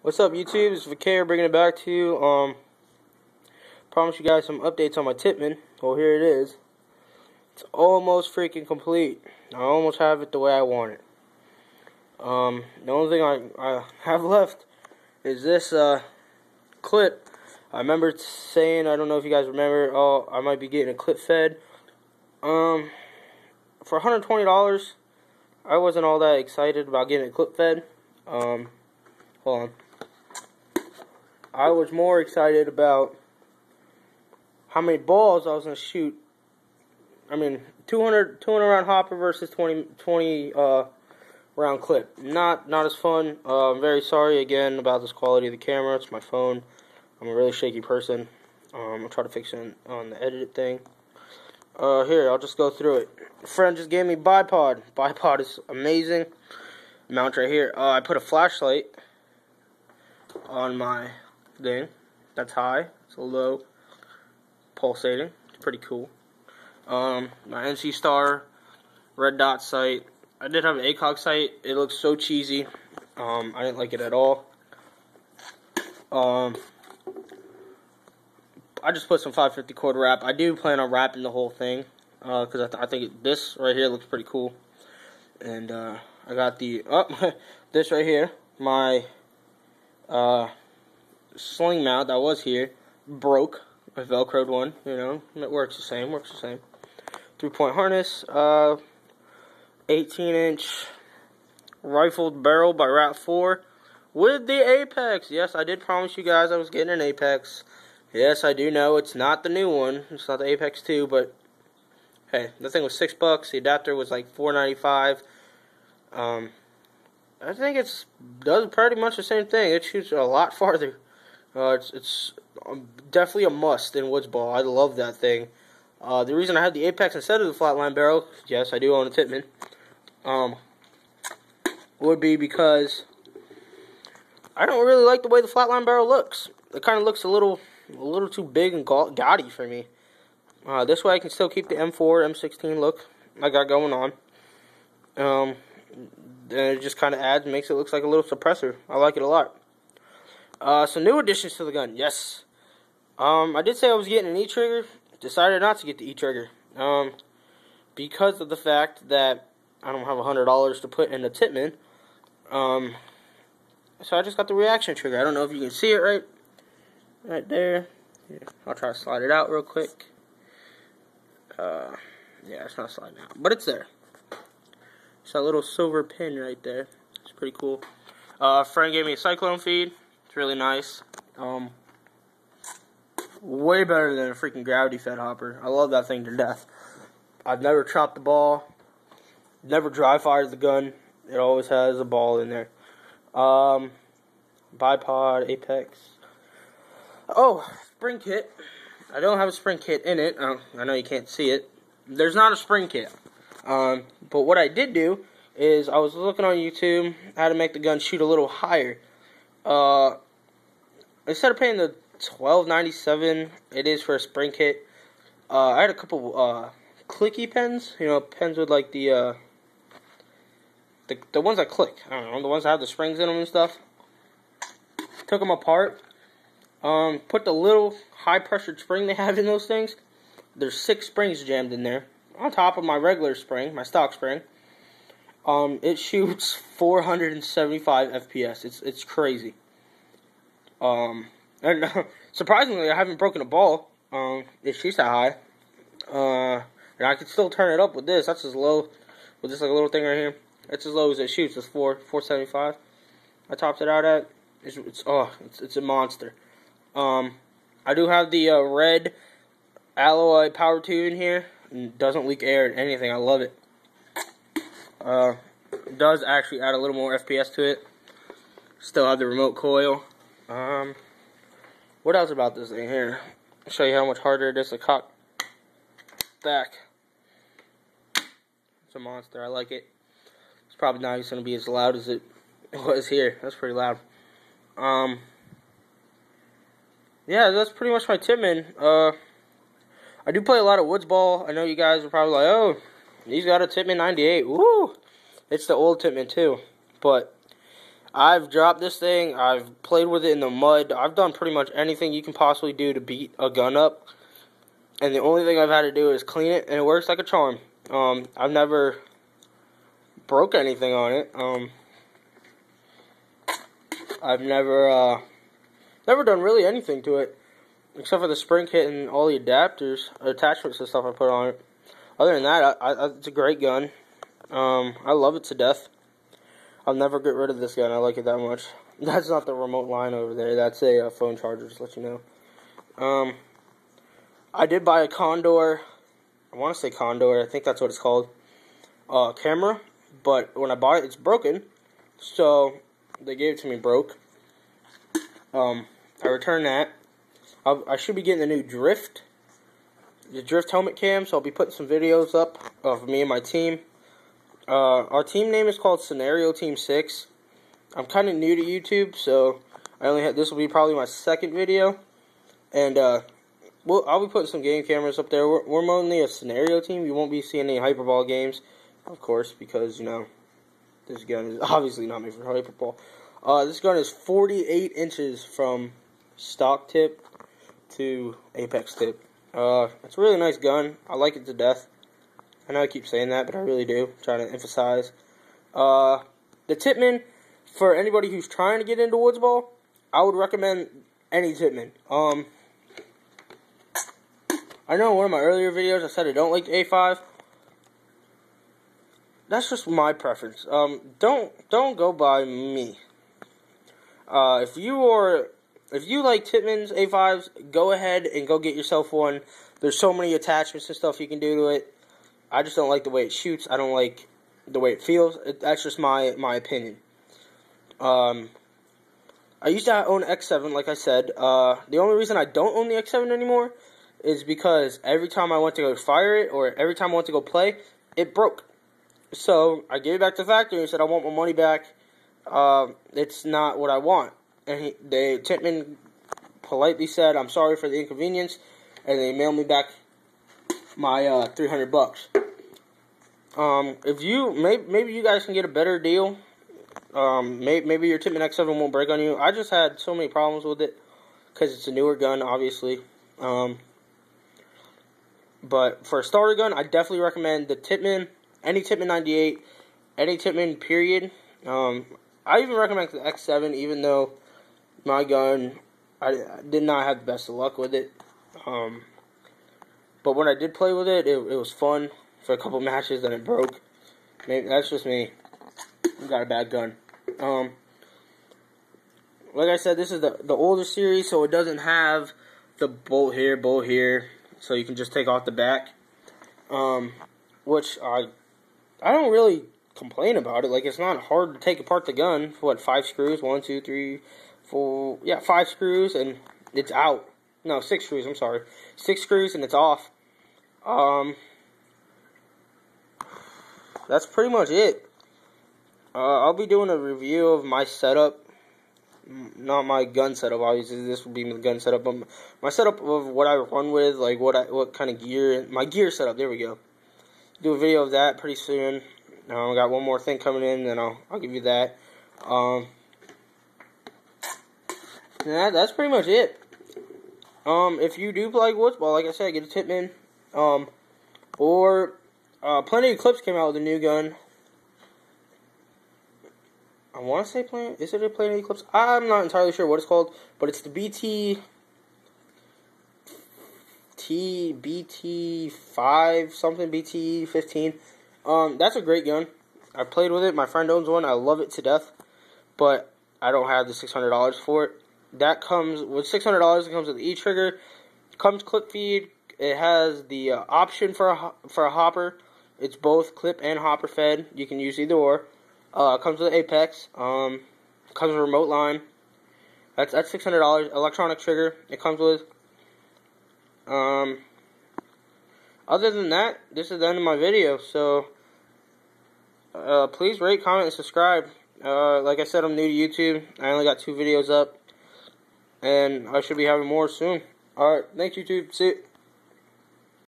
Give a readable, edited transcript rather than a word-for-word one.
What's up, YouTube? It's Vaquer bringing it back to you. Promise you guys some updates on my Tippmann. Well, here it is. It's almost freaking complete. I almost have it the way I want it. The only thing I have left is this clip. I remember saying, I don't know if you guys remember, I might be getting a clip fed. For $120, I wasn't all that excited about getting a clip fed. Hold on. I was more excited about how many balls I was going to shoot. I mean, 200 round hopper versus 20 round clip. Not as fun. I'm very sorry again about this quality of the camera. It's my phone. I'm a really shaky person. I'll try to fix it on the edited thing. Here, I'll just go through it. A friend just gave me bipod. Bipod is amazing. Mount right here. I put a flashlight on my thing. That's high. It's a low. Pulsating. It's pretty cool. My NC Star red dot sight. I did have an ACOG sight. It looks so cheesy. I didn't like it at all. I just put some 550 cord wrap. I do plan on wrapping the whole thing because I think this right here looks pretty cool. And I got the this right here, my sling mount that was here broke. My Velcroed one, you know, it works the same. 3-point harness, 18-inch rifled barrel by Rat 4 with the Apex. Yes, I did promise you guys I was getting an Apex. Yes, I do know it's not the new one. It's not the Apex 2, but hey, the thing was $6. The adapter was like $4.95. I think it does pretty much the same thing. It shoots a lot farther. It's definitely a must in woods ball. I love that thing. The reason I have the Apex instead of the flatline barrel, yes, I do own a Tippmann, would be because I don't really like the way the flatline barrel looks. It kind of looks a little too big and gaudy for me. This way I can still keep the M4, M16 look I got going on. Then it just kind of adds and makes it look like a little suppressor. I like it a lot. Some new additions to the gun. Yes. I did say I was getting an E-trigger. Decided not to get the E-trigger. Because of the fact that I don't have $100 to put in the Tippmann. So I just got the reaction trigger. I don't know if you can see it right there. Here, I'll try to slide it out real quick. Yeah, it's not sliding out, but it's there. It's that little silver pin right there. It's pretty cool. A friend gave me a cyclone feed. It's really nice. Way better than a freaking gravity fed hopper. I love that thing to death. I've never chopped the ball. Never dry fired the gun. It always has a ball in there. Bipod, Apex. Oh, spring kit. I don't have a spring kit in it. I know you can't see it. There's not a spring kit. But what I did do is I was looking on YouTube how to make the gun shoot a little higher. Instead of paying the $12.97 it is for a spring kit, I had a couple clicky pens. You know, pens with like the ones that click. I don't know, the ones that have the springs in them and stuff. Took them apart. Put the little high pressured spring they have in those things. There's 6 springs jammed in there on top of my regular spring, my stock spring. It shoots 475 FPS. It's crazy. And surprisingly, I haven't broken a ball. It shoots that high. And I can still turn it up with this. That's as low, with this like a little thing right here. It's as low as it shoots. It's 475. I topped it out at. It's a monster. I do have the red alloy power tube in here. It doesn't leak air or anything. I love it. It does actually add a little more FPS to it. Still have the remote coil. What else about this thing here? I'll show you how much harder it is to cock back. It's a monster. I like it. It's probably not going to be as loud as it was here. That's pretty loud. Yeah, that's pretty much my Tippmann. I do play a lot of woods ball. I know you guys are probably like, oh, he's got a Tippmann 98. Woo! It's the old Tippmann too. But I've dropped this thing. I've played with it in the mud. I've done pretty much anything you can possibly do to beat a gun up. And the only thing I've had to do is clean it, and it works like a charm. I've never broke anything on it. I've never done really anything to it, except for the spring kit and all the adapters, attachments and stuff I put on it. Other than that, it's a great gun. I love it to death. I'll never get rid of this gun. I like it that much. That's not the remote line over there. That's a phone charger, just to let you know. I did buy a Condor. I want to say Condor. I think that's what it's called. Camera. But when I bought it, it's broken. So they gave it to me broke. I returned that. I should be getting the new Drift. The Drift helmet cam. So I'll be putting some videos up of me and my team. Our team name is called Scenario Team 6. I'm kind of new to YouTube, so this will be probably my second video, and I'll be putting some game cameras up there. We're mainly a scenario team. You won't be seeing any hyperball games, of course, because this gun is obviously not made for hyperball. This gun is 48 inches from stock tip to apex tip. It's a really nice gun. I like it to death. I know I keep saying that, but I really do. I'm trying to emphasize. The Tippmann, for anybody who's trying to get into woods ball, I would recommend any Tippmann. I know in one of my earlier videos I said I don't like the A5. That's just my preference. Don't go by me. If you like Tippmann's A5s, go ahead and go get yourself one. There's so many attachments and stuff you can do to it. I just don't like the way it shoots. I don't like the way it feels. That's just my opinion. I used to own X7, like I said. The only reason I don't own the X7 anymore is because every time I went to go fire it, or every time I went to go play, it broke. So I gave it back to the factory and said, I want my money back. It's not what I want. And Tippmann politely said, I'm sorry for the inconvenience, and they mailed me back my $300. If maybe you guys can get a better deal. Maybe your Tippmann X7 won't break on you. I just had so many problems with it because it's a newer gun, obviously. But for a starter gun, I definitely recommend the Tippmann, any Tippmann 98, any Tippmann period. I even recommend the X7, even though my gun, I did not have the best of luck with it. But when I did play with it, it was fun for a couple matches, and it broke. Maybe that's just me. I got a bad gun. Like I said, this is the older series, so it doesn't have the bolt here, so you can just take off the back. Which I don't really complain about it. Like, it's not hard to take apart the gun. What, 5 screws? 1, 2, 3, 4. Yeah, 5 screws, and it's out. No, 6 screws. I'm sorry, 6 screws, and it's off. That's pretty much it. I'll be doing a review of my setup. Not my gun setup, obviously. This will be my gun setup. But my setup of what I run with, like what kind of gear. My gear setup. There we go. Do a video of that pretty soon. I got one more thing coming in, and I'll give you that. That's pretty much it. If you do like woods ball, like I said, get a Tippmann. Plenty of Clips came out with a new gun. I want to say is it a Plenty Eclipse? I'm not entirely sure what it's called, but it's the BT5 something, BT15. That's a great gun. I played with it. My friend owns one. I love it to death, but I don't have the $600 for it. That comes with $600. It comes with the E-trigger. Comes clip feed. It has the option for a hopper. It's both clip and hopper fed. You can use either or. Comes with Apex. Comes with a remote line. That's $600. Electronic trigger. It comes with. Other than that, this is the end of my video. So, please rate, comment, and subscribe. Like I said, I'm new to YouTube. I only got 2 videos up, and I should be having more soon. Alright, thanks YouTube. See you.